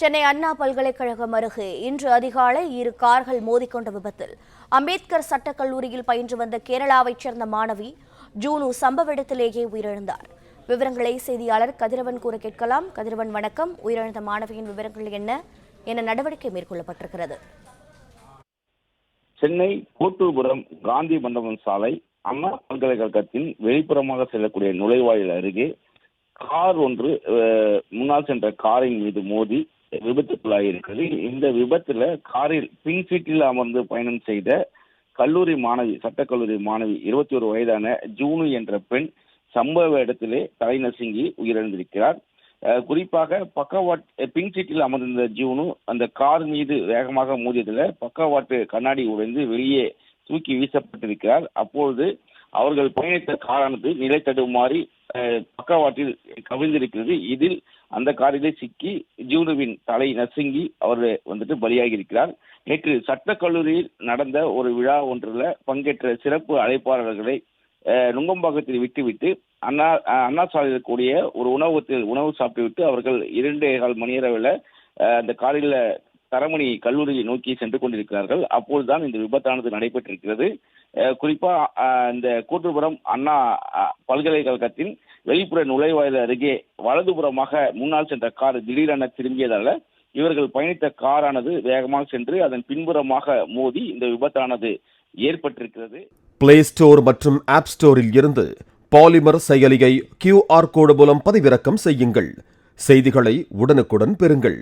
சென்னை அண்ணா பல்கலைக்கழகம் அருகே இன்று அதிகாலை இரு கார்கள் மோதிக்கொண்ட விபத்தில் அம்பேத்கர் சட்டக் கல்லூரியில் பயின்று வந்த கேரளாவைச் சேர்ந்த மாணவி ஜூனு சம்பவ இடத்திலேயே உயிரிழந்தார். விவரங்களை செய்தியாளர் கதிரவன் கூற கேட்கலாம். கதிரவன், வணக்கம். உயிரிழந்த மாணவியின் விவரங்கள் என்ன நடவடிக்கை மேற்கொள்ளப்பட்டிருக்கிறது? சென்னை கோட்டூர்புரம் காந்தி மண்டபம் சாலை அண்ணா பல்கலைக்கழகத்தின் வெளிப்புறமாக செல்லக்கூடிய நுழைவாயில் அருகே கார் ஒன்று முன்னால் சென்ற காரின் மீது மோதி விபத்துக்குள்ளாயிருக்கிறது. இந்த விபத்துல காரில் பின் சீட்டில் அமர்ந்து பயணம் செய்த கல்லூரி மாணவி, சட்டக்கல்லூரி மாணவி 21 வயதான ஜூனு என்ற பெண் சம்பவ இடத்திலே தலை நசுங்கி உயிரிழந்திருக்கிறார். குறிப்பாக பின் சீட்டில் அமர்ந்திருந்த ஜூனு அந்த கார் மீது வேகமாக மோதியதில் பக்கவாட்டு கண்ணாடி உடைந்து வெளியே தூக்கி வீசப்பட்டிருக்கிறார். அப்பொழுது அவர்கள் பயணித்த காரானது நிலை தடுமாறி பக்கவாட்டில் கவிழ்ந்திருக்கிறது. இதில் அந்த காரிலே சிக்கி ஜூனுவின் தலை நசுங்கி அவர் பலியாகி இருக்கிறார். நேற்று சட்டக் கல்லூரியில் நடந்த ஒரு விழா ஒன்றில் பங்கேற்ற சிறப்பு அழைப்பாளர்களை நுங்கம்பாக்கத்தில் விட்டுவிட்டு அண்ணா சாலையில் கூடிய ஒரு உணவு சாப்பிட்டுவிட்டு அவர்கள் 2.25 மணி நேரவில் அந்த காரில் தரமணி கல்லூரியை நோக்கி சென்று கொண்டிருக்கிறார்கள். அப்போதுதான் இந்த விபத்தானது நடைபெற்றிருக்கிறது. குறிப்பா இந்த கூட்டுப்புறம் அண்ணா பல்கலைக்கழகத்தின் வெளிப்புற நுழைவாயில் அருகே வலதுபுறமாக முன்னால் சென்ற கார் திடீரென திரும்பியதால இவர்கள் பயணித்த காரானது வேகமாக சென்று அதன் பின்புறமாக மோதி இந்த விபத்தானது ஏற்பட்டிருக்கிறது. பிளே ஸ்டோர் மற்றும் ஆப் ஸ்டோரில் இருந்து பாலிமர் செயலியை QR கோடு மூலம் பதிவிறக்கம் செய்யுங்கள். செய்திகளை உடனுக்குடன் பெறுங்கள்.